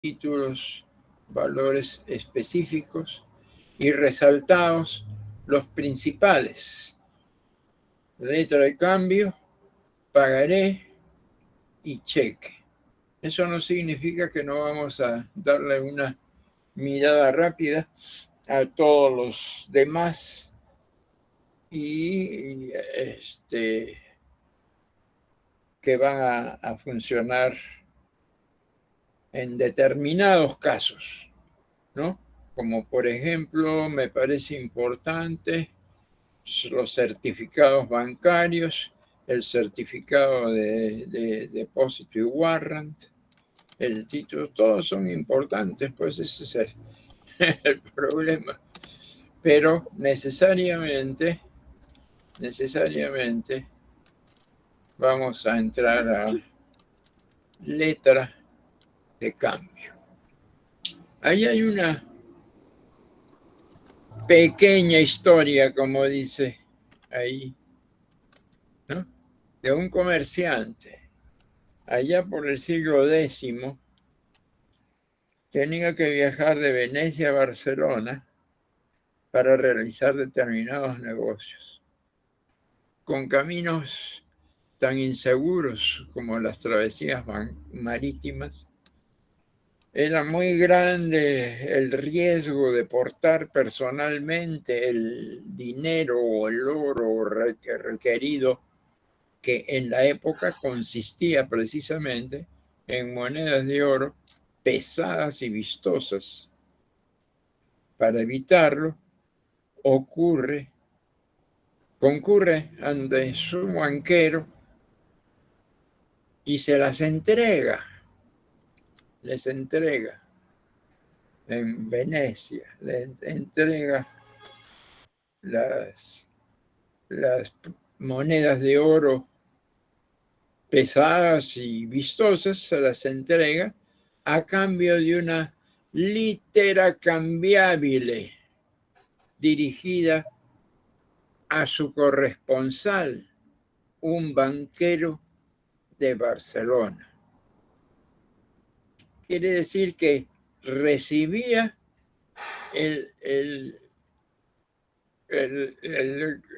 títulos, valores específicos y resaltados los principales: letra de cambio, pagaré y cheque. Eso no significa que no vamos a darle una mirada rápida a todos los demás y que van a funcionar en determinados casos, ¿no? Como por ejemplo, me parece importante los certificados bancarios, el certificado de depósito y warrant, el título, todos son importantes, pues ese es el problema. Pero necesariamente vamos a entrar a letra de cambio. Ahí hay una pequeña historia, como dice ahí, ¿no? De un comerciante. Allá por el siglo X, tenía que viajar de Venecia a Barcelona para realizar determinados negocios, con caminos tan inseguros como las travesías marítimas. Era muy grande el riesgo de portar personalmente el dinero o el oro requerido, que en la época consistía precisamente en monedas de oro pesadas y vistosas. Para evitarlo, concurre ante su banquero y se las entrega, les entrega en Venecia, les entrega las monedas de oro pesadas y vistosas, se las entrega a cambio de una litera cambiabile dirigida a su corresponsal, un banquero de Barcelona. Quiere decir que recibía el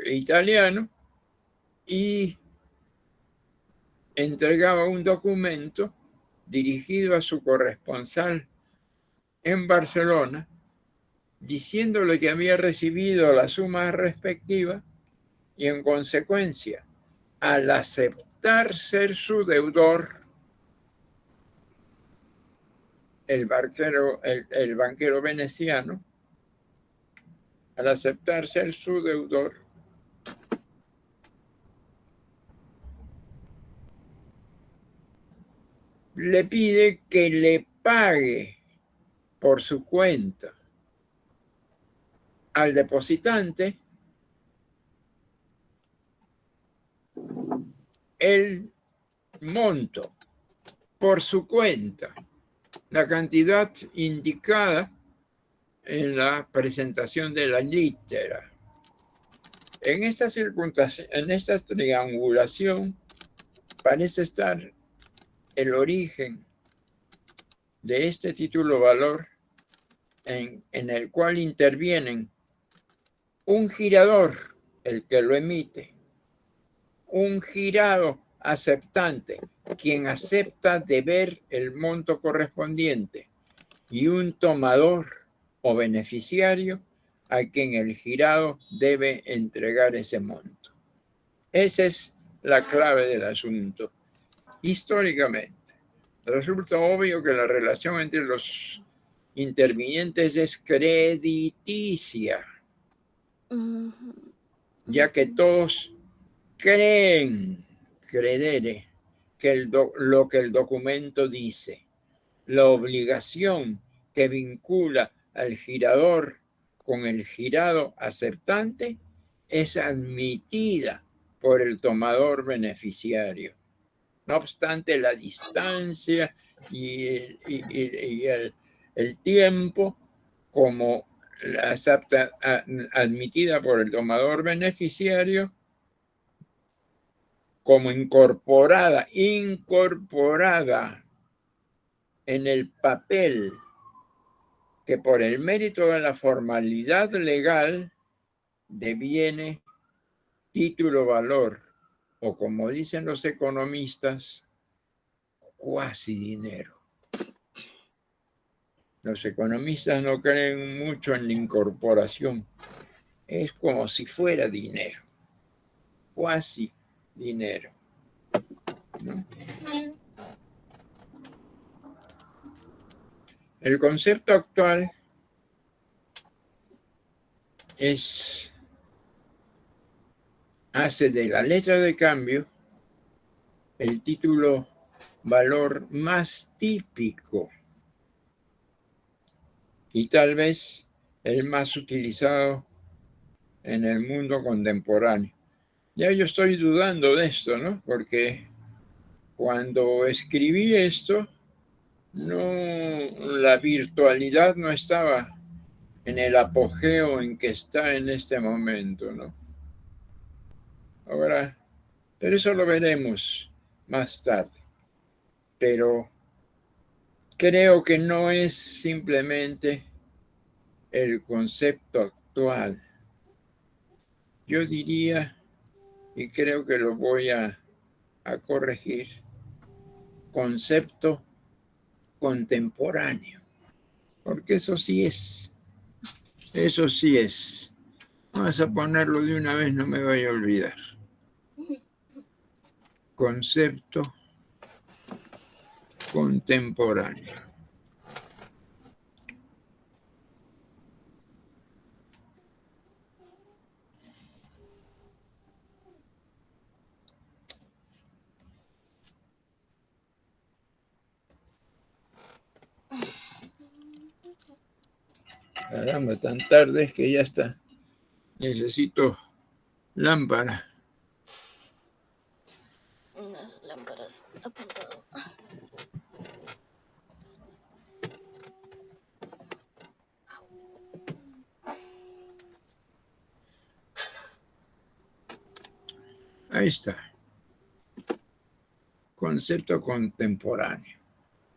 italiano y entregaba un documento dirigido a su corresponsal en Barcelona, diciéndole que había recibido la suma respectiva y, en consecuencia, al aceptar ser su deudor, el banquero veneciano, al aceptar ser su deudor, le pide que le pague por su cuenta al depositante el monto por su cuenta, la cantidad indicada en la presentación de la litera. En esta circunstancia, en esta triangulación, parece estar el origen de este título valor, en el cual intervienen un girador, el que lo emite, un girado aceptante, quien acepta deber el monto correspondiente, y un tomador o beneficiario a quien el girado debe entregar ese monto. Esa es la clave del asunto. Históricamente, resulta obvio que la relación entre los intervinientes es crediticia, ya que todos creen, credere, que lo que el documento dice. La obligación que vincula al girador con el girado aceptante es admitida por el tomador beneficiario. No obstante, la distancia y el tiempo, como la acepta, admitida por el tomador beneficiario, como incorporada en el papel que por el mérito de la formalidad legal deviene título valor, o como dicen los economistas, cuasi dinero. Los economistas no creen mucho en la incorporación. Es como si fuera dinero, cuasi dinero, ¿no? El concepto actual hace de la letra de cambio el título valor más típico y tal vez el más utilizado en el mundo contemporáneo. Ya yo estoy dudando de esto, ¿no? Porque cuando escribí esto, la virtualidad no estaba en el apogeo en que está en este momento, ¿no? Ahora, pero eso lo veremos más tarde. Pero creo que no es simplemente el concepto actual. Yo diría, y creo que lo voy a corregir, concepto contemporáneo, porque eso sí es. Vamos a ponerlo de una vez, no me vaya a olvidar. Concepto contemporáneo. Caramba, tan tarde es que ya está. Necesito lámpara. Unas lámparas apuntado. Ahí está. Concepto contemporáneo.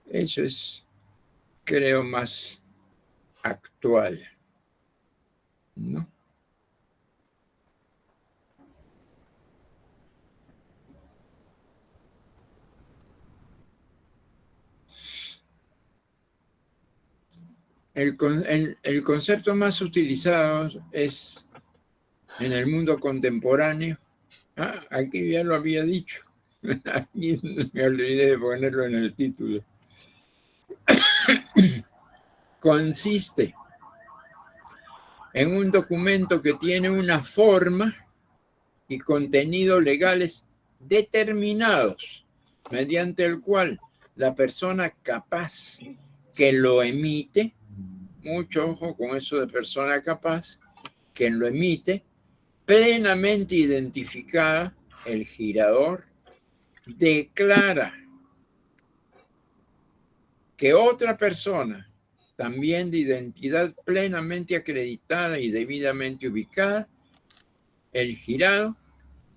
Eso es, creo, más actual, ¿no? El concepto más utilizado es en el mundo contemporáneo. Aquí ya lo había dicho. Aquí me olvidé de ponerlo en el título. Consiste en un documento que tiene una forma y contenidos legales determinados, mediante el cual la persona capaz que lo emite, mucho ojo con eso de persona capaz, que lo emite, plenamente identificada, el girador, declara que otra persona, también de identidad plenamente acreditada y debidamente ubicada, el girado,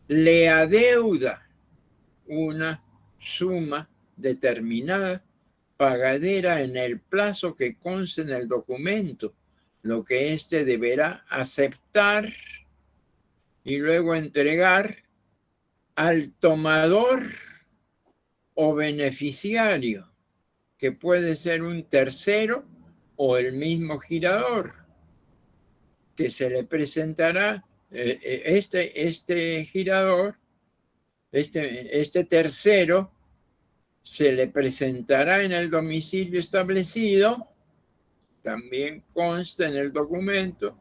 le adeuda una suma determinada pagadera en el plazo que conste en el documento, lo que éste deberá aceptar y luego entregar al tomador o beneficiario, que puede ser un tercero o el mismo girador, que se le presentará este girador, este tercero, se le presentará en el domicilio establecido, también consta en el documento,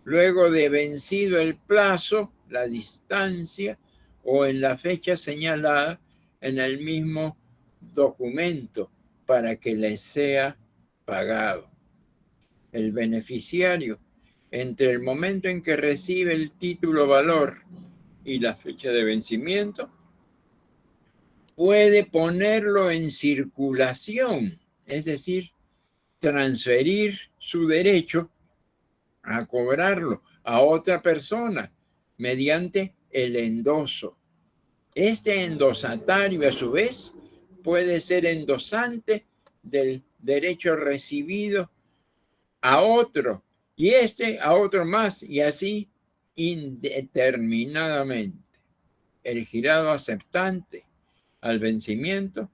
luego de vencido el plazo, la distancia o en la fecha señalada en el mismo documento para que le sea pagado. El beneficiario, entre el momento en que recibe el título valor y la fecha de vencimiento, puede ponerlo en circulación, es decir, transferir su derecho a cobrarlo a otra persona mediante el endoso. Este endosatario, a su vez, puede ser endosante del derecho recibido a otro, y a otro más, y así indeterminadamente. El girado aceptante al vencimiento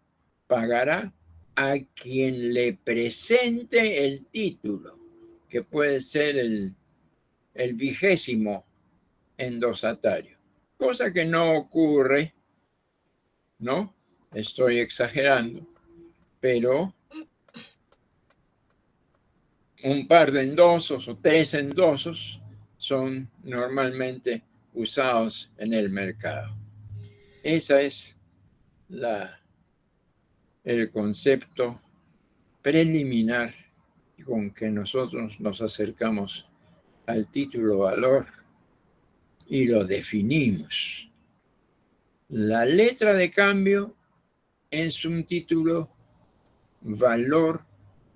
pagará a quien le presente el título, que puede ser el 20º endosatario, cosa que no ocurre, ¿no? Estoy exagerando, pero un par de endosos o 3 endosos son normalmente usados en el mercado. Ese es el concepto preliminar con que nosotros nos acercamos al título valor y lo definimos. La letra de cambio es un título valor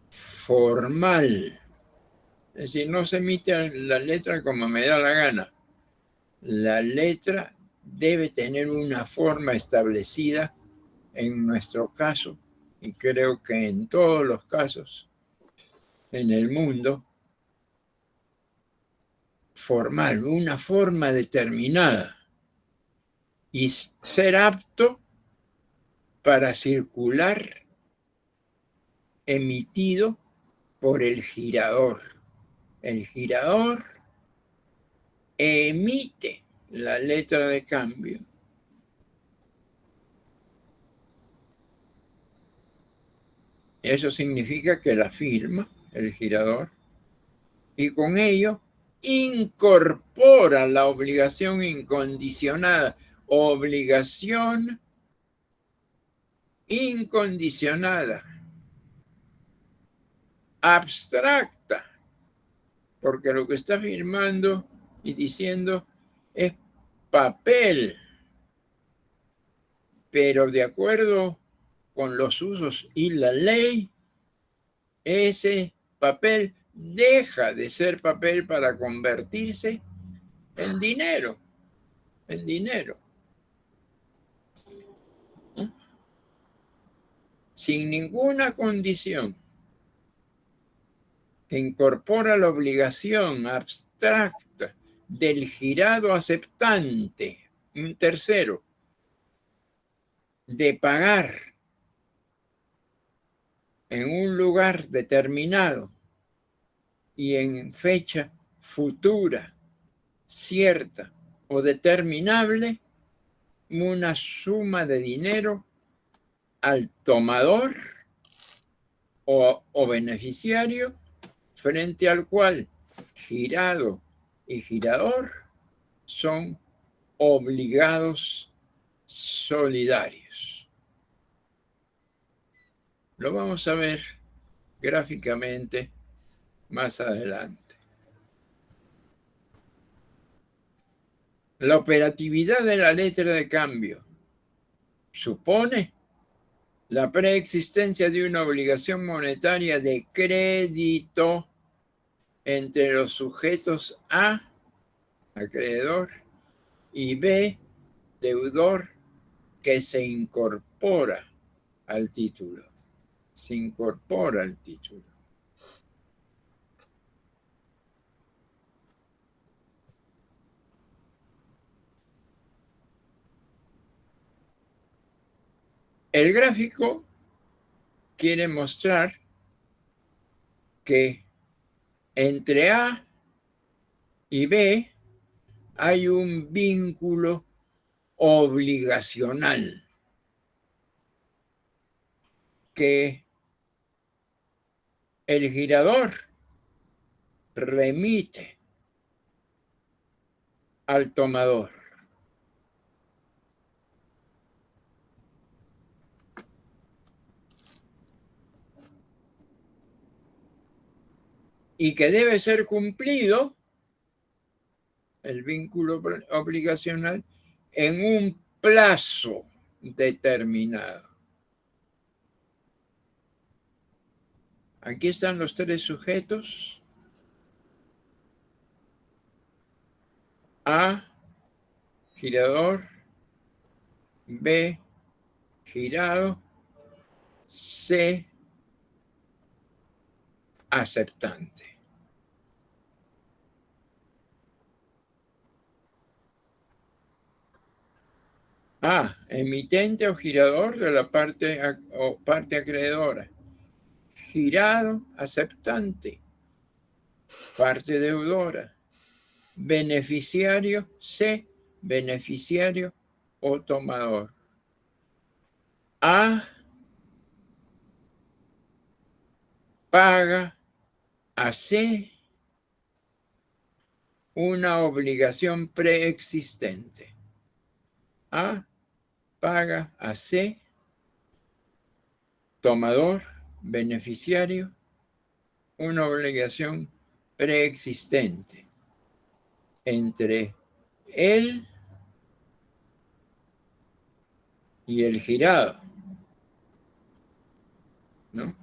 formal. Es decir, no se emite la letra como me da la gana. La letra debe tener una forma establecida en nuestro caso, y creo que en todos los casos en el mundo, formal, una forma determinada, y ser apto para circular emitido por el girador. El girador emite la letra de cambio. Eso significa que la firma, el girador, y con ello incorpora la obligación incondicionada, obligación incondicionada, abstracta, porque lo que está firmando y diciendo es papel, pero de acuerdo con los usos y la ley, ese papel deja de ser papel para convertirse en dinero, en dinero. Sin ninguna condición, que incorpora la obligación abstracta del girado aceptante, un tercero, de pagar en un lugar determinado y en fecha futura, cierta o determinable, una suma de dinero al tomador o beneficiario, frente al cual girado y girador son obligados solidarios. Lo vamos a ver gráficamente más adelante. La operatividad de la letra de cambio supone la preexistencia de una obligación monetaria de crédito entre los sujetos A, acreedor, y B, deudor, que se incorpora al título. Se incorpora al título. El gráfico quiere mostrar que entre A y B hay un vínculo obligacional que el girador remite al tomador. Y que debe ser cumplido el vínculo obligacional en un plazo determinado. Aquí están los 3 sujetos. A, girador. B, girado. C, aceptante. A, emitente o girador de la parte acreedora. Girado, aceptante. Parte deudora. Beneficiario, C, beneficiario o tomador. A, paga a C una obligación preexistente. A, paga a C, tomador, beneficiario, una obligación preexistente entre él y el girado, ¿no?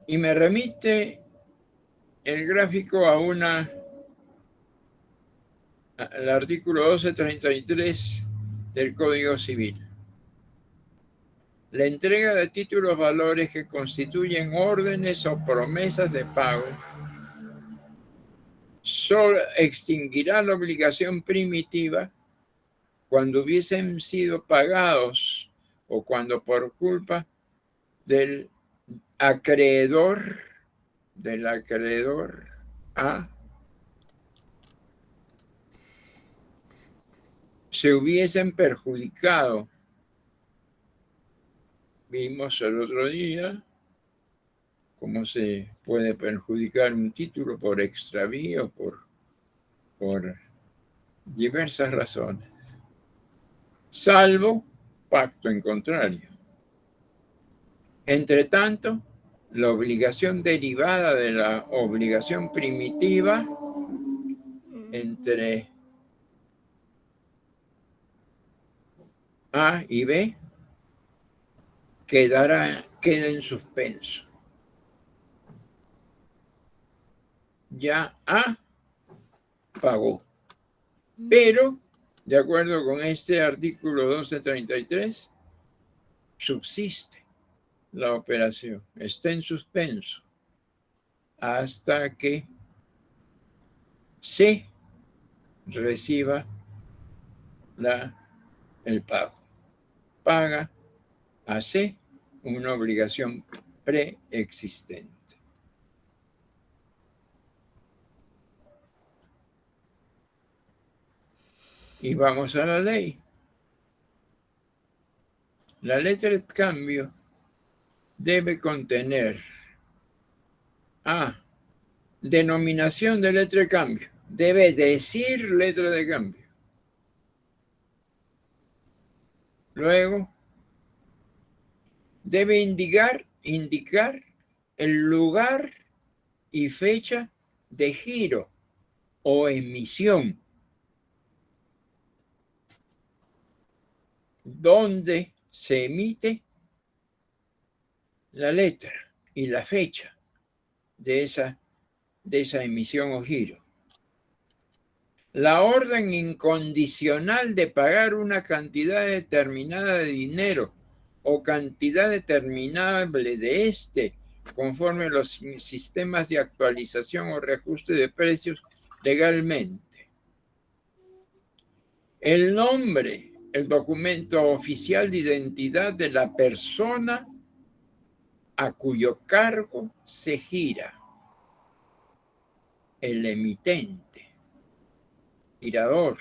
Y me remite el gráfico al artículo 1233 del Código Civil. La entrega de títulos valores que constituyen órdenes o promesas de pago solo extinguirá la obligación primitiva cuando hubiesen sido pagados o cuando por culpa del acreedor A se hubiesen perjudicado. Vimos el otro día cómo se puede perjudicar un título por extravío, por diversas razones, salvo pacto en contrario. Entre tanto, la obligación derivada de la obligación primitiva entre A y B queda en suspenso. Ya A pagó, pero de acuerdo con este artículo 1233 subsiste la operación, está en suspenso hasta que C reciba el pago. Paga a C una obligación preexistente. Y vamos a la ley. La letra de cambio debe contener A, denominación de letra de cambio. Debe decir letra de cambio. Luego, debe indicar el lugar y fecha de giro o emisión, donde se emite la letra y la fecha de esa emisión o giro. La orden incondicional de pagar una cantidad determinada de dinero o cantidad determinable de conforme a los sistemas de actualización o reajuste de precios legalmente. El nombre, el documento oficial de identidad de la persona a cuyo cargo se gira. El emitente, girador.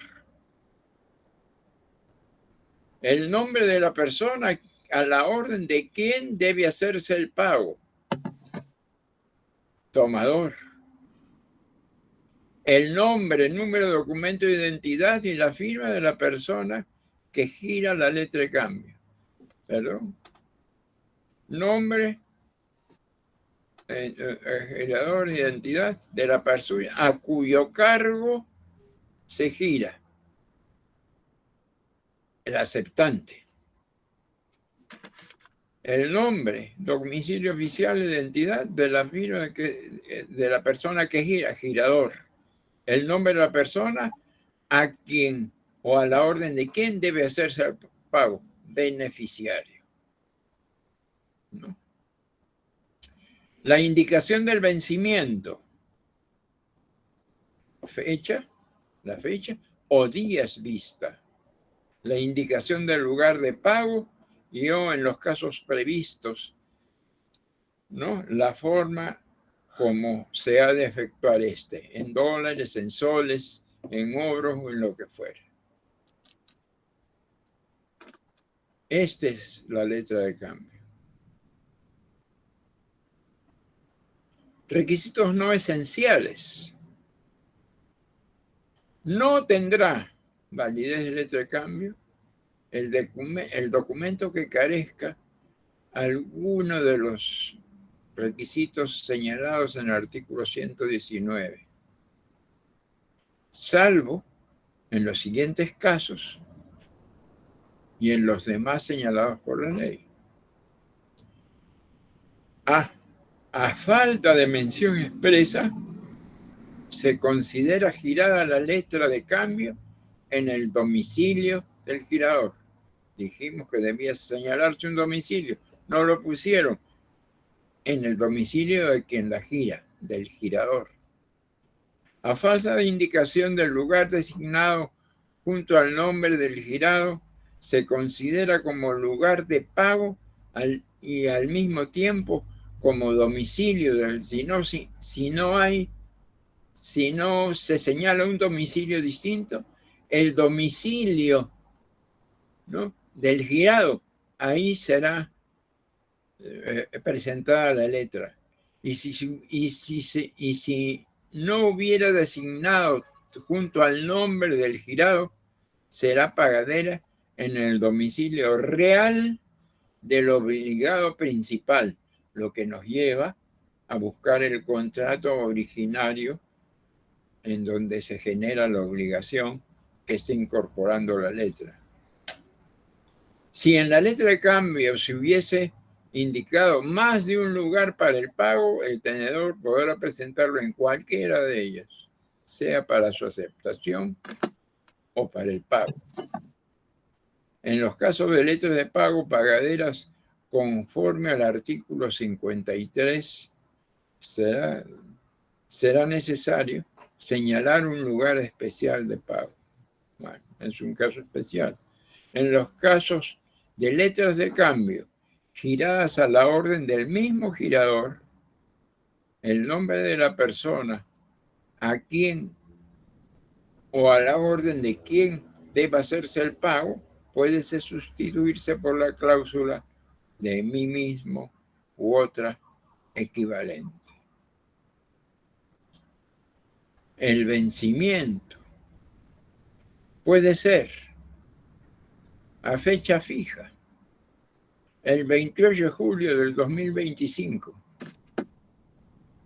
El nombre de la persona a la orden de quién debe hacerse el pago. Tomador. El nombre, el número de documento de identidad y la firma de la persona que gira la letra de cambio. Perdón. Nombre, girador de identidad de la persona a cuyo cargo se gira. El aceptante. El nombre, domicilio oficial de identidad de la firma de la persona que gira, girador. El nombre de la persona a quien o a la orden de quién debe hacerse el pago, beneficiario. ¿No? La indicación del vencimiento, fecha, la fecha o días vista. La indicación del lugar de pago y o en los casos previstos, ¿no? La forma como se ha de efectuar en dólares, en soles, en euros o en lo que fuera. Esta es la letra de cambio. Requisitos no esenciales. No tendrá validez de letra de cambio el documento que carezca alguno de los requisitos señalados en el artículo 119, salvo en los siguientes casos y en los demás señalados por la ley. A falta de mención expresa, se considera girada la letra de cambio en el domicilio del girador. Dijimos que debía señalarse un domicilio, no lo pusieron. En el domicilio de quien la gira, del girador. A falta de indicación del lugar designado junto al nombre del girado, se considera como lugar de pago y al mismo tiempo como domicilio si no se señala un domicilio distinto, el domicilio, ¿no?, del girado, ahí será presentada la letra. Y si no hubiera designado junto al nombre del girado, será pagadera en el domicilio real del obligado principal, lo que nos lleva a buscar el contrato originario en donde se genera la obligación que está incorporando la letra. Si en la letra de cambio se hubiese indicado más de un lugar para el pago, el tenedor podrá presentarlo en cualquiera de ellas, sea para su aceptación o para el pago. En los casos de letras de pago pagaderas conforme al artículo 53, será necesario señalar un lugar especial de pago. Bueno, es un caso especial. En los casos de letras de cambio giradas a la orden del mismo girador, el nombre de la persona a quien o a la orden de quien deba hacerse el pago puede sustituirse por la cláusula de mí mismo u otra equivalente. El vencimiento puede ser a fecha fija, el 28 de julio del 2025,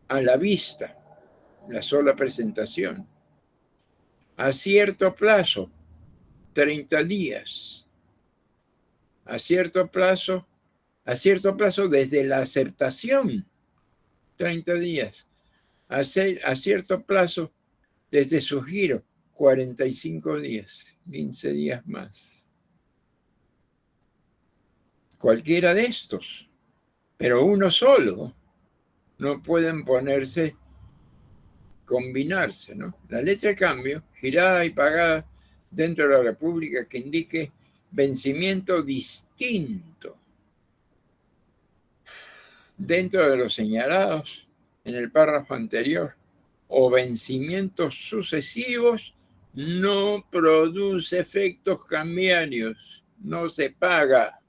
a la vista, la sola presentación, a cierto plazo, 30 días, a cierto plazo desde la aceptación, 30 días, a cierto plazo desde su giro, 45 días, 15 días más. Cualquiera de estos, pero uno solo, no pueden combinarse, ¿no? La letra de cambio, girada y pagada dentro de la República, que indique vencimiento distinto dentro de los señalados en el párrafo anterior o vencimientos sucesivos, no produce efectos cambiarios, no se paga.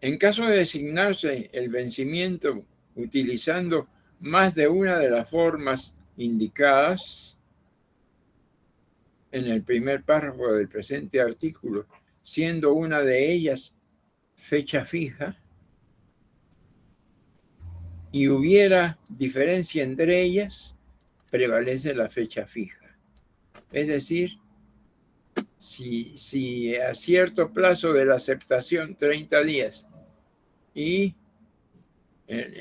En caso de designarse el vencimiento utilizando más de una de las formas indicadas en el primer párrafo del presente artículo, siendo una de ellas fecha fija, y hubiera diferencia entre ellas, prevalece la fecha fija. Es decir, si a cierto plazo de la aceptación, 30 días, y en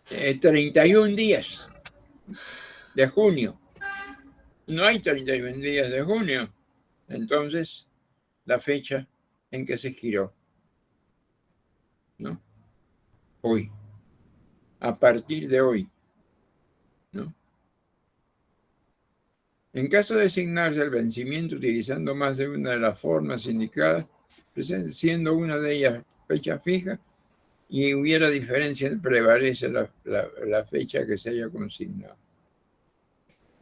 el 31 días de junio, no hay 31 días de junio, entonces la fecha en que se giró, ¿no? Hoy, a partir de hoy, ¿no? En caso de asignarse el vencimiento utilizando más de una de las formas indicadas, siendo una de ellas fecha fija, y hubiera diferencia, prevalece la fecha que se haya consignado.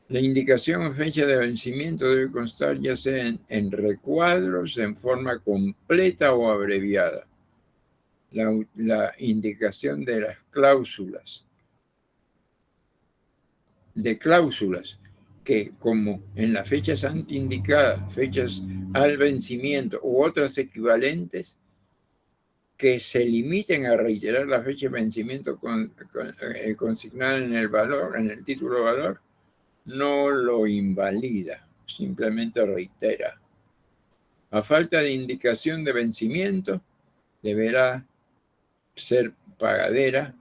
La indicación o fecha de vencimiento debe constar ya sea en recuadros, en forma completa o abreviada. La indicación de las cláusulas, que como en las fechas antiindicadas, fechas al vencimiento u otras equivalentes, que se limiten a reiterar la fecha de vencimiento consignada en el valor, en el título de valor, no lo invalida, simplemente reitera. A falta de indicación de vencimiento, deberá ser pagadera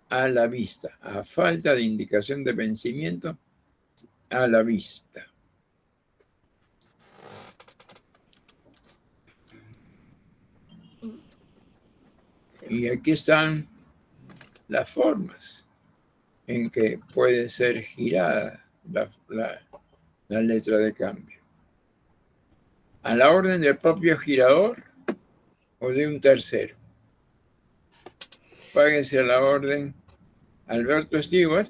a la vista. A falta de indicación de vencimiento, a la vista. Sí. Y aquí están las formas en que puede ser girada la letra de cambio. A la orden del propio girador o de un tercero. Páguese a la orden Alberto Stewart,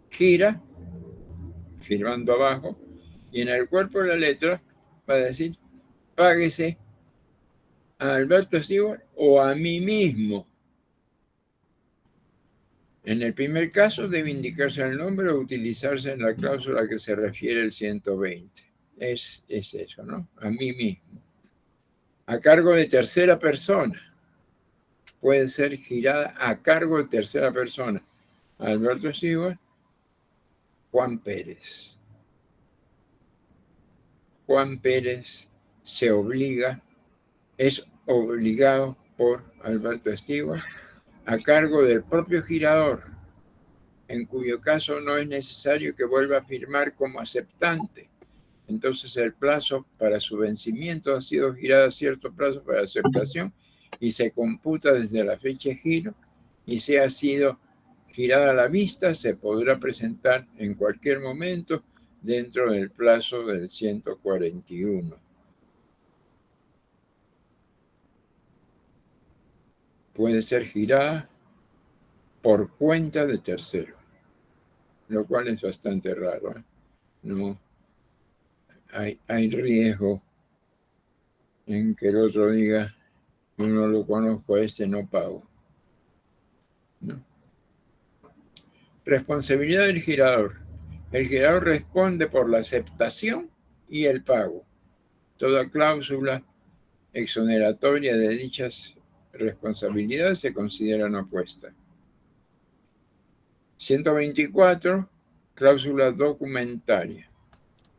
gira, firmando abajo, y en el cuerpo de la letra va a decir, páguese a Alberto Stewart o a mí mismo. En el primer caso debe indicarse el nombre o utilizarse en la cláusula a que se refiere el 120. Es eso, ¿no? A mí mismo. A cargo de tercera persona. Puede ser girada a cargo de tercera persona. Alberto Stewart, Juan Pérez. Juan Pérez es obligado por Alberto Stewart a cargo del propio girador, en cuyo caso no es necesario que vuelva a firmar como aceptante. Entonces el plazo para su vencimiento ha sido girado a cierto plazo para aceptación y se computa desde la fecha de giro, y si ha sido girada a la vista, se podrá presentar en cualquier momento dentro del plazo del 141. Puede ser girada por cuenta de tercero, lo cual es bastante raro, ¿eh? No hay riesgo en que el otro diga, yo no lo conozco, a este no pago, ¿no? Responsabilidad del girador. El girador responde por la aceptación y el pago. Toda cláusula exoneratoria de dichas responsabilidades se considera no puesta. 124. Cláusula documentaria.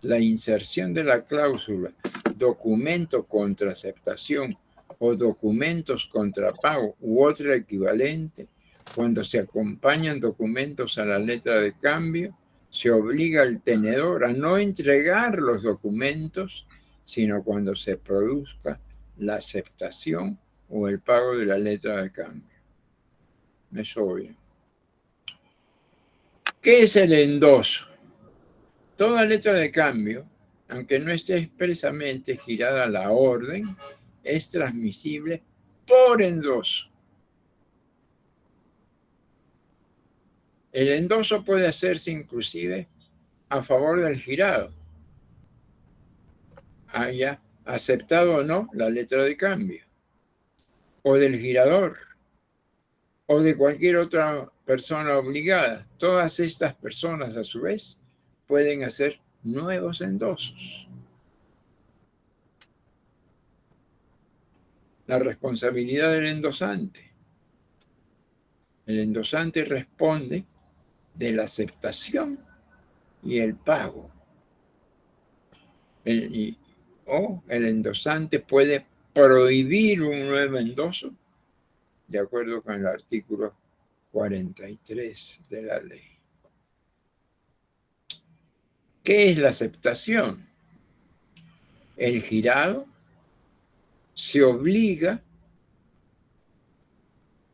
La inserción de la cláusula documento contra aceptación o documentos contra pago u otro equivalente, cuando se acompañan documentos a la letra de cambio, se obliga al tenedor a no entregar los documentos, sino cuando se produzca la aceptación o el pago de la letra de cambio. Es obvio. ¿Qué es el endoso? Toda letra de cambio, aunque no esté expresamente girada a la orden, es transmisible por endoso. El endoso puede hacerse inclusive a favor del girado, haya aceptado o no la letra de cambio, o del girador, o de cualquier otra persona obligada. Todas estas personas, a su vez, pueden hacer nuevos endosos. La responsabilidad del endosante. El endosante responde de la aceptación y el pago. El endosante puede prohibir un nuevo endoso de acuerdo con el artículo 43 de la ley. ¿Qué es la aceptación? El girado se obliga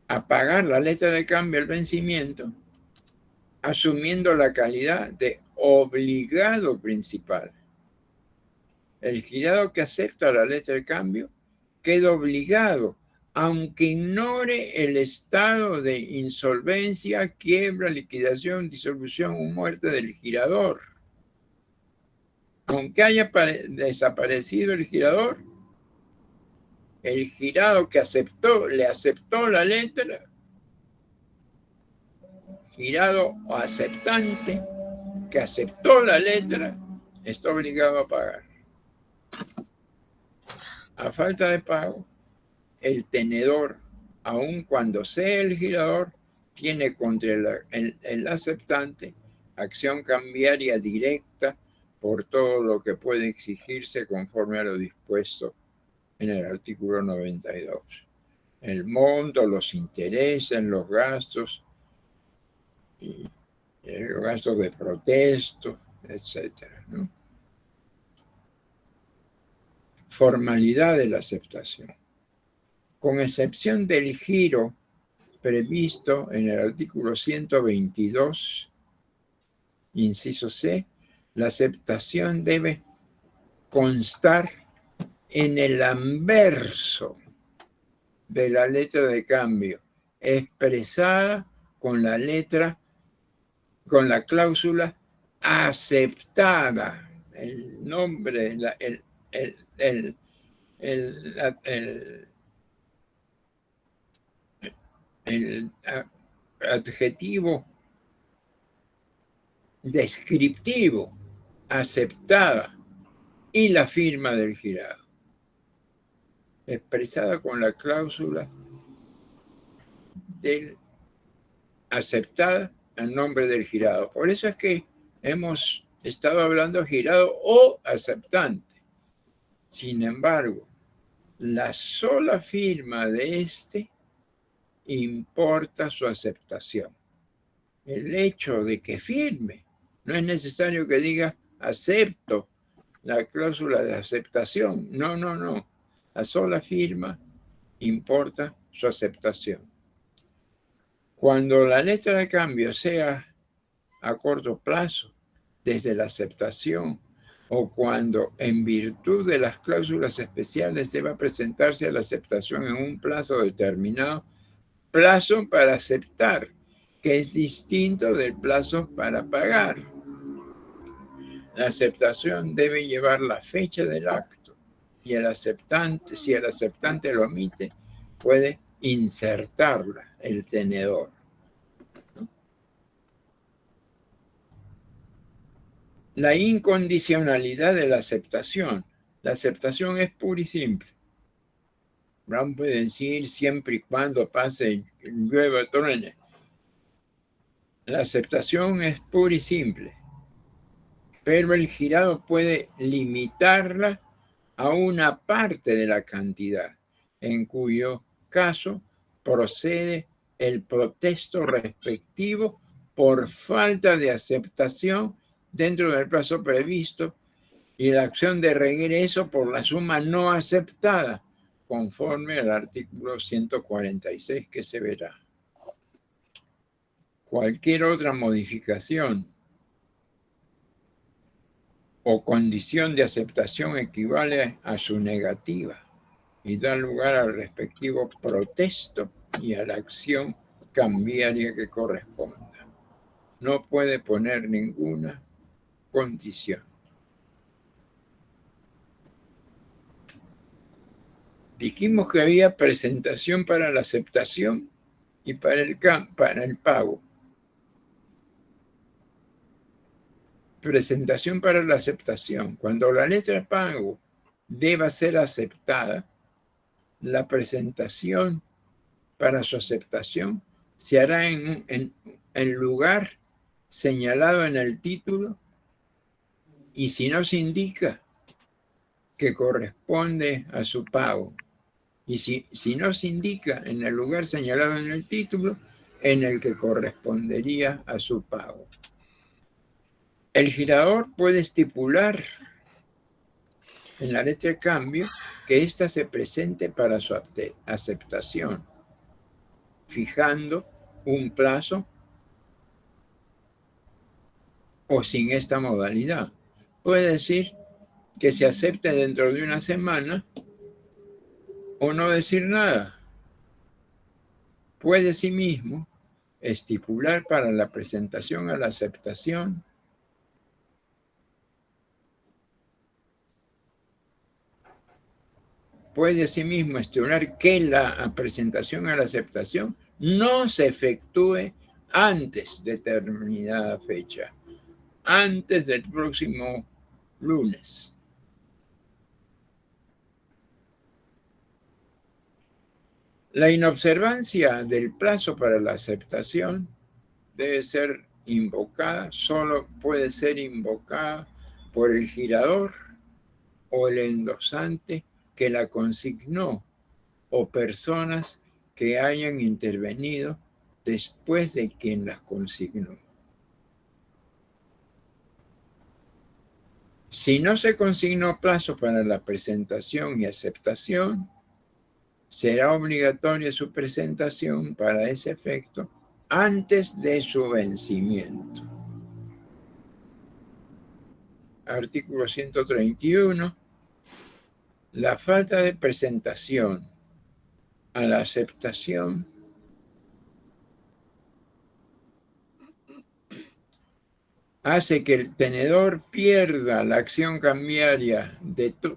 a pagar la letra de cambio al vencimiento, asumiendo la calidad de obligado principal. El girado que acepta la letra de cambio queda obligado, aunque ignore el estado de insolvencia, quiebra, liquidación, disolución o muerte del girador. Aunque haya desaparecido el girado que le aceptó la letra, girado o aceptante que aceptó la letra, está obligado a pagar. A falta de pago, el tenedor, aun cuando sea el girador, tiene contra el aceptante acción cambiaria directa por todo lo que puede exigirse conforme a lo dispuesto en el artículo 92. El monto, los intereses, los gastos, y los gastos de protesto, etcétera, ¿no? Formalidad de la aceptación. Con excepción del giro previsto en el artículo 122, inciso C, la aceptación debe constar en el anverso de la letra de cambio, expresada con la cláusula aceptada. El nombre, el adjetivo descriptivo, aceptada, y la firma del girado, expresada con la cláusula del aceptada en nombre del girado. Por eso es que hemos estado hablando girado o aceptante. Sin embargo, la sola firma de este importa su aceptación. El hecho de que firme, no es necesario que diga acepto la cláusula de aceptación. No, no, no. La sola firma importa su aceptación. Cuando la letra de cambio sea a corto plazo, desde la aceptación, o cuando en virtud de las cláusulas especiales deba presentarse a la aceptación en un plazo determinado, plazo para aceptar, que es distinto del plazo para pagar. La aceptación debe llevar la fecha del acto y el aceptante, si el aceptante lo omite, puede insertarla el tenedor. La incondicionalidad de la aceptación. La aceptación es pura y simple. Brown puede decir siempre y cuando pase llueva, truene. La aceptación es pura y simple, pero el girado puede limitarla a una parte de la cantidad, en cuyo caso procede el protesto respectivo por falta de aceptación dentro del plazo previsto y la acción de regreso por la suma no aceptada, conforme al artículo 146 que se verá. Cualquier otra modificación o condición de aceptación equivale a su negativa y da lugar al respectivo protesto y a la acción cambiaria que corresponda. No puede poner ninguna condición. Dijimos que había presentación para la aceptación y para el pago. Presentación para la aceptación. Cuando la letra de pago deba ser aceptada, la presentación para su aceptación se hará en lugar señalado en el título, y si no se indica que corresponde a su pago, y si no se indica en el lugar señalado en el título, en el que correspondería a su pago. El girador puede estipular en la letra de cambio que ésta se presente para su aceptación, fijando un plazo o sin esta modalidad. Puede decir que se acepte dentro de una semana o no decir nada. Puede asimismo estipular para la presentación a la aceptación puede asimismo estipular que la presentación a la aceptación no se efectúe antes de determinada fecha, antes del próximo lunes. La inobservancia del plazo para la aceptación debe ser invocada, solo puede ser invocada por el girador o el endosante que la consignó o personas que hayan intervenido después de quien las consignó. Si no se consignó plazo para la presentación y aceptación, será obligatoria su presentación para ese efecto antes de su vencimiento. Artículo 131. La falta de presentación a la aceptación hace que el tenedor pierda la acción cambiaria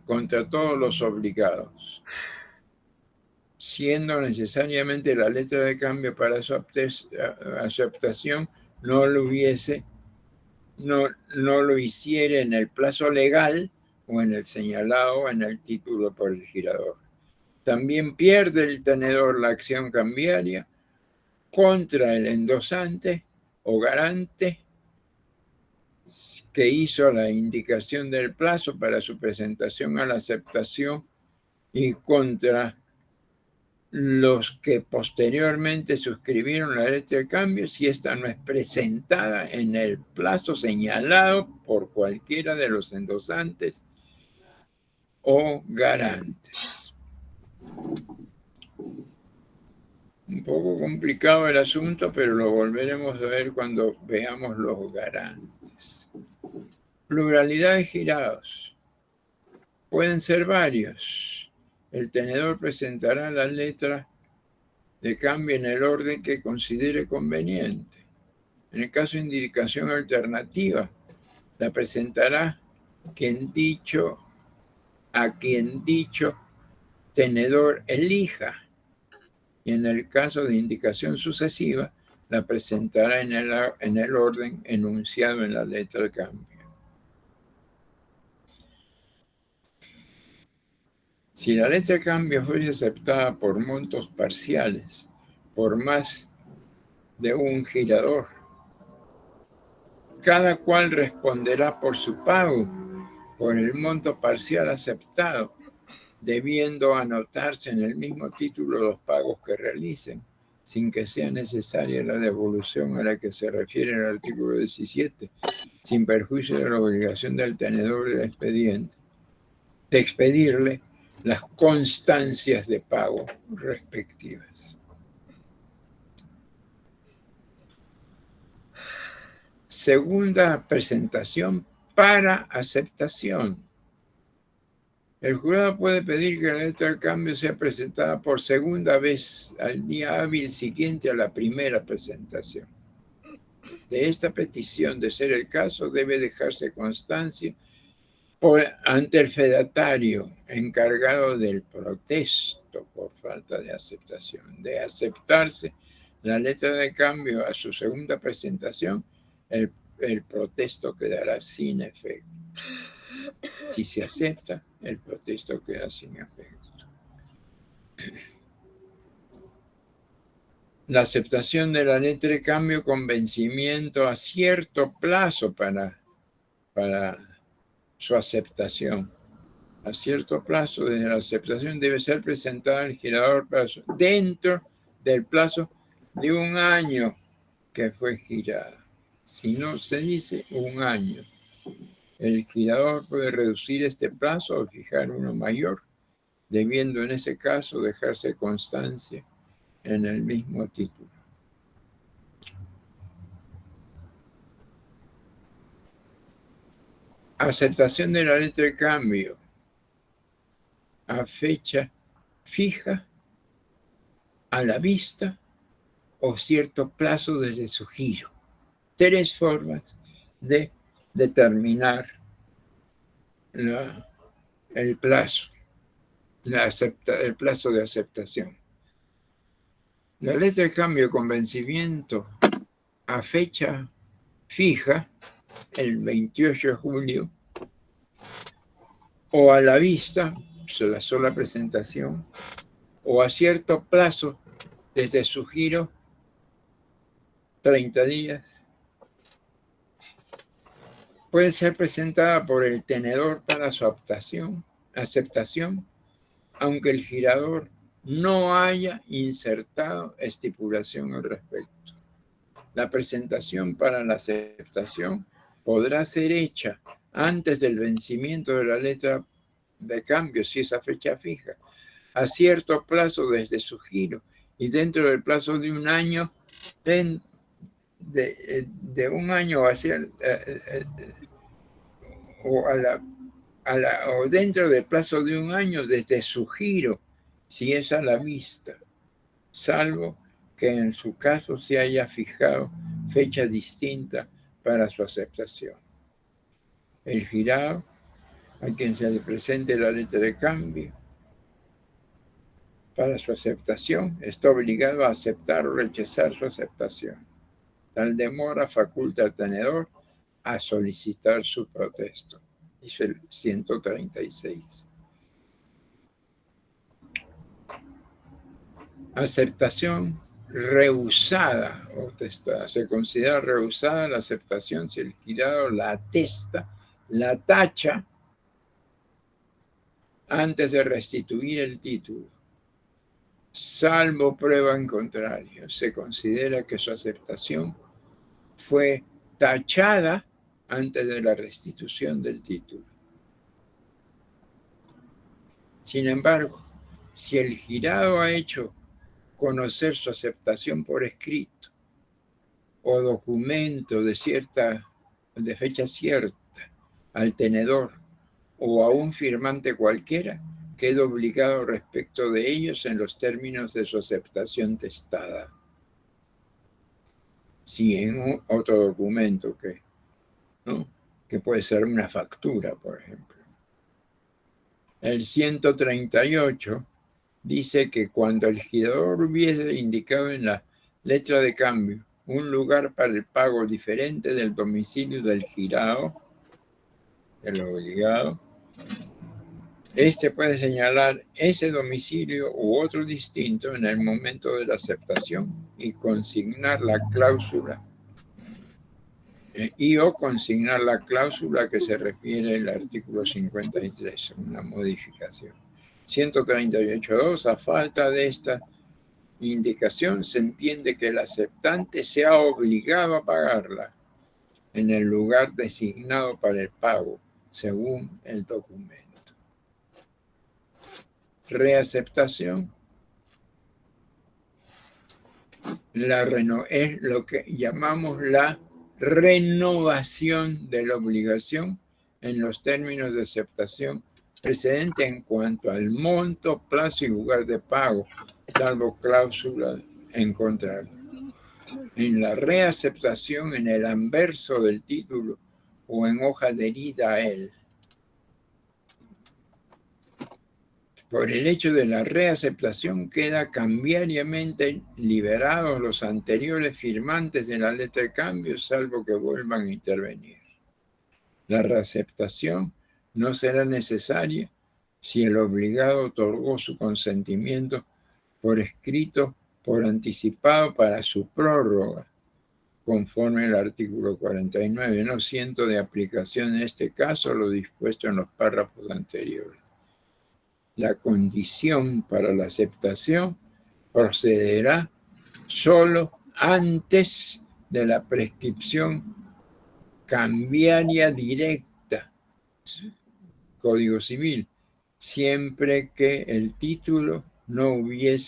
contra todos los obligados, siendo necesariamente la letra de cambio para su aceptación no lo hiciera en el plazo legal o en el señalado en el título por el girador. También pierde el tenedor la acción cambiaria contra el endosante o garante que hizo la indicación del plazo para su presentación a la aceptación y contra los que posteriormente suscribieron la letra de cambio si esta no es presentada en el plazo señalado por cualquiera de los endosantes o garantes. Un poco complicado el asunto, pero lo volveremos a ver cuando veamos los garantes. Pluralidad de girados. Pueden ser varios. El tenedor presentará la letra de cambio en el orden que considere conveniente. En el caso de indicación alternativa, la presentará a quien dicho tenedor elija. Y en el caso de indicación sucesiva, la presentará en el orden enunciado en la letra de cambio. Si la letra de cambio fuese aceptada por montos parciales, por más de un girador, cada cual responderá por su pago, por el monto parcial aceptado, debiendo anotarse en el mismo título los pagos que realicen, sin que sea necesaria la devolución a la que se refiere el artículo 17, sin perjuicio de la obligación del tenedor del expediente de expedirle las constancias de pago respectivas. Segunda presentación para aceptación. El jurado puede pedir que la letra de cambio sea presentada por segunda vez al día hábil siguiente a la primera presentación. De esta petición, de ser el caso, debe dejarse constancia ante el fedatario encargado del protesto por falta de aceptación. De aceptarse la letra de cambio a su segunda presentación, el protesto quedará sin efecto. Si se acepta, el protesto queda sin efecto. La aceptación de la letra de cambio con vencimiento a cierto plazo para su aceptación. A cierto plazo desde la aceptación debe ser presentada al girador dentro del plazo de un año que fue girada. Si no se dice un año. El girador puede reducir este plazo o fijar uno mayor, debiendo en ese caso dejarse constancia en el mismo título. Aceptación de la letra de cambio a fecha fija, a la vista o cierto plazo desde su giro. 3 formas de determinar el plazo, el plazo de aceptación. La letra de cambio con vencimiento a fecha fija, el 28 de julio, o a la vista, la sola presentación, o a cierto plazo desde su giro, 30 días, puede ser presentada por el tenedor para su aceptación, aunque el girador no haya insertado estipulación al respecto. La presentación para la aceptación podrá ser hecha antes del vencimiento de la letra de cambio, si esa fecha fija, a cierto plazo desde su giro y dentro del plazo de un año, de un año o dentro del plazo de un año desde su giro, si es a la vista, salvo que en su caso se haya fijado fecha distinta para su aceptación. El girado, a quien se le presente la letra de cambio para su aceptación, está obligado a aceptar o rechazar su aceptación. Tal demora faculta al tenedor a solicitar su protesto. Dice el 136. Aceptación rehusada o testada. Se considera rehusada la aceptación si el girado la atesta, la tacha antes de restituir el título. Salvo prueba en contrario, se considera que su aceptación fue tachada antes de la restitución del título. Sin embargo, si el girado ha hecho conocer su aceptación por escrito o documento de fecha cierta al tenedor o a un firmante cualquiera, queda obligado respecto de ellos en los términos de su aceptación testada. Si en otro documento que puede ser una factura, por ejemplo. El 138 dice que cuando el girador hubiese indicado en la letra de cambio un lugar para el pago diferente del domicilio del girado, del obligado, este puede señalar ese domicilio u otro distinto en el momento de la aceptación y consignar la cláusula o consignar la cláusula que se refiere al artículo 53, una modificación. 138.2, a falta de esta indicación, se entiende que el aceptante se ha obligado a pagarla en el lugar designado para el pago, según el documento. Reaceptación es lo que llamamos la renovación de la obligación en los términos de aceptación precedente en cuanto al monto, plazo y lugar de pago, salvo cláusula en contrario. En la reaceptación, en el anverso del título o en hoja adherida a él, por el hecho de la reaceptación queda cambiariamente liberados los anteriores firmantes de la letra de cambio, salvo que vuelvan a intervenir. La reaceptación no será necesaria si el obligado otorgó su consentimiento por escrito, por anticipado para su prórroga, conforme al artículo 49, no siendo de aplicación en este caso lo dispuesto en los párrafos anteriores. La condición para la aceptación procederá solo antes de la prescripción cambiaria directa Código Civil, siempre que el título no hubiera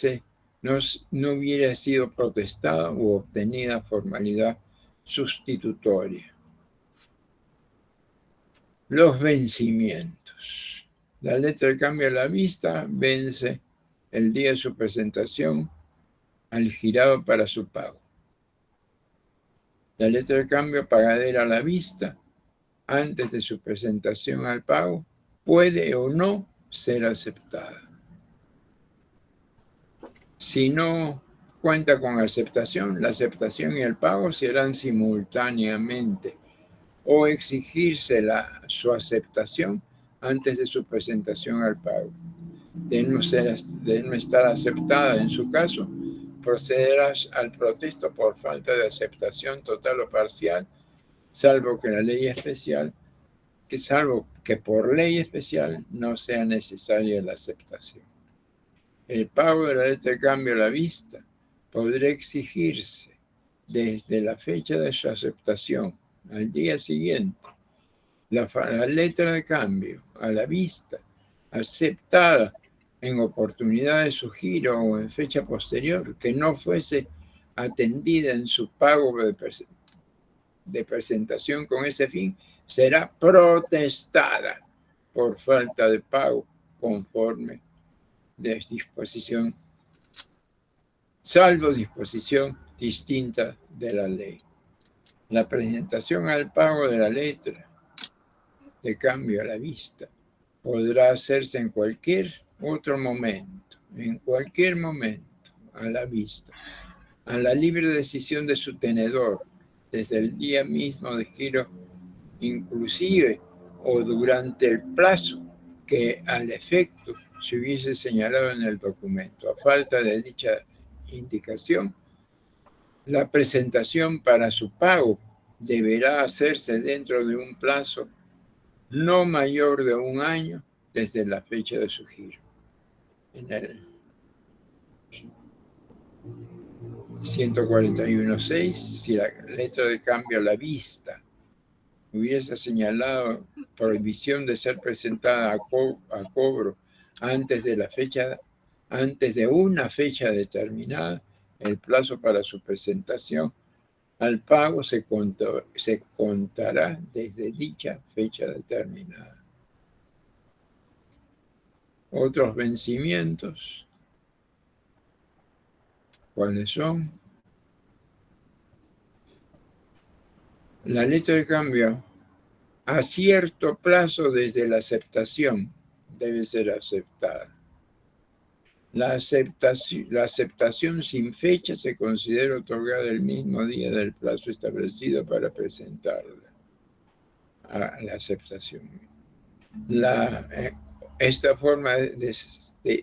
sido protestado u obtenida formalidad sustitutoria. Los vencimientos. La letra de cambio a la vista vence el día de su presentación al girado para su pago. La letra de cambio pagadera a la vista antes de su presentación al pago puede o no ser aceptada. Si no cuenta con aceptación, la aceptación y el pago se harán simultáneamente o exigirse su aceptación antes de su presentación al pago. De no estar aceptada en su caso, procederás al protesto por falta de aceptación total o parcial, salvo que por ley especial no sea necesaria la aceptación. El pago de la letra de cambio a la vista podrá exigirse desde la fecha de su aceptación al día siguiente. La letra de cambio a la vista aceptada en oportunidad de su giro o en fecha posterior que no fuese atendida en su pago de presentación con ese fin, será protestada por falta de pago conforme de disposición, salvo disposición distinta de la ley. La presentación al pago de la letra de cambio a la vista podrá hacerse en cualquier otro momento, a la vista, a la libre decisión de su tenedor, desde el día mismo de giro, inclusive o durante el plazo que al efecto se hubiese señalado en el documento. A falta de dicha indicación, la presentación para su pago deberá hacerse dentro de un plazo no mayor de 1 año desde la fecha de su giro. En el 141.6, si la letra de cambio a la vista hubiese señalado prohibición de ser presentada a cobro antes de una fecha determinada, el plazo para su presentación al pago se contará desde dicha fecha determinada. Otros vencimientos, ¿cuáles son? La letra de cambio a cierto plazo desde la aceptación debe ser aceptada. La aceptación sin fecha se considera otorgada el mismo día del plazo establecido para presentarla a la aceptación. Esta forma de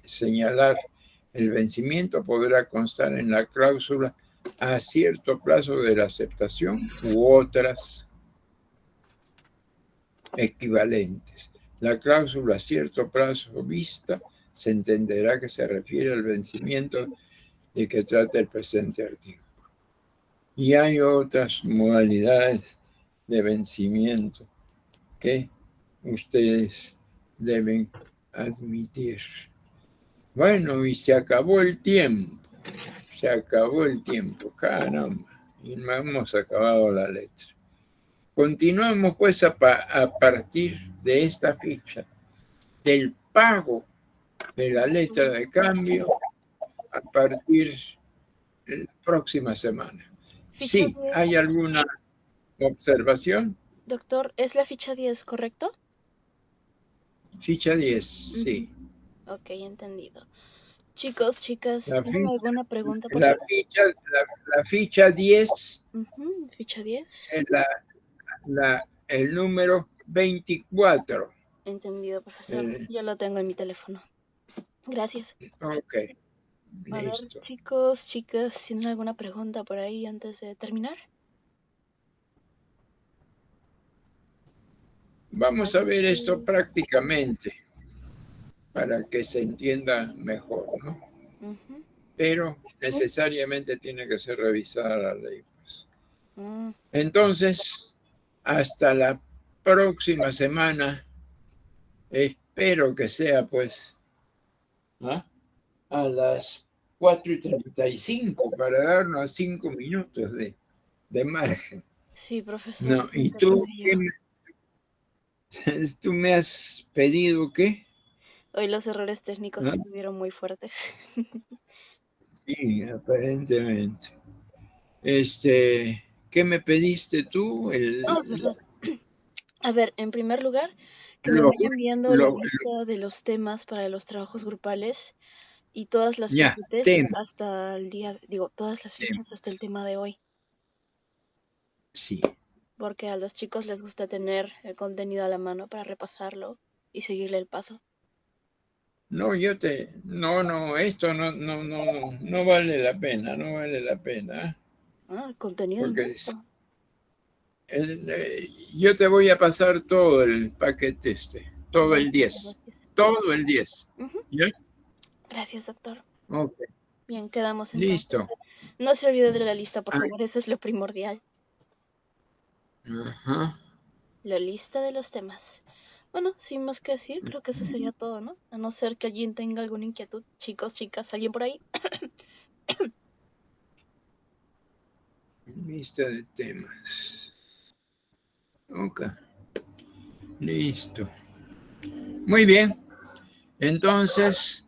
señalar el vencimiento podrá constar en la cláusula a cierto plazo de la aceptación u otras equivalentes. La cláusula a cierto plazo vista se entenderá que se refiere al vencimiento de que trata el presente artículo. Y hay otras modalidades de vencimiento que ustedes deben admitir. Bueno, y se acabó el tiempo. Caramba. Y no hemos acabado la letra. Continuamos pues a partir de esta ficha del pago de la letra de cambio a partir de la próxima semana. Sí, ¿hay alguna observación? Doctor, es la ficha 10, ¿correcto? Ficha 10, sí. Ok, entendido. Chicos, chicas, ¿tienen alguna pregunta por la ficha 10 ficha 10. es el número 24. Entendido, profesor. Yo lo tengo en mi teléfono. Gracias. Ok. A ver, Listo. chicos, chicas, ¿tienen alguna pregunta por ahí antes de terminar? Vamos a ver esto prácticamente para que se entienda mejor, ¿no? Pero necesariamente tiene que ser revisada la ley. Pues. Entonces, hasta la próxima semana Espero que sea, pues, ¿ah? A las 4:35 para darnos 5 minutos de margen. Sí, profesor, No, ¿y tú tú me has pedido qué? hoy los errores técnicos ¿No? estuvieron muy fuertes. Sí, aparentemente. ¿Qué me pediste tú? Ah, perdón. A ver, en primer lugar, que me Lo, vaya enviando la lo- lista de los temas para los trabajos grupales y todas las ya, PPTs tema. hasta el día, digo, todas las Tema. fechas hasta el tema de hoy, Sí. porque a los chicos les gusta tener el contenido a la mano para repasarlo y seguirle el paso. No, no, esto no vale la pena, no vale la pena. Ah, contenido Porque inmediato. yo te voy a pasar todo el paquete todo el Gracias, 10, gracias. todo el 10. Ujú. ¿Ya? Gracias, doctor. Ok, Bien, quedamos listo. entonces. No se olvide de la lista, por Ah, favor, eso es lo primordial. ajá. La lista de los temas. Bueno, sin más que decir, creo que eso sería todo, ¿no? A no ser que alguien tenga alguna inquietud. Chicos, chicas, ¿alguien por ahí? Lista de temas. Ok, listo. Muy bien. Entonces,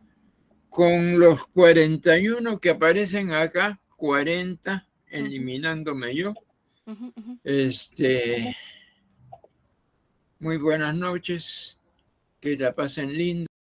con los 41 que aparecen acá, 40, eliminándome yo, Ujú, ujú. muy buenas noches, que la pasen lindo.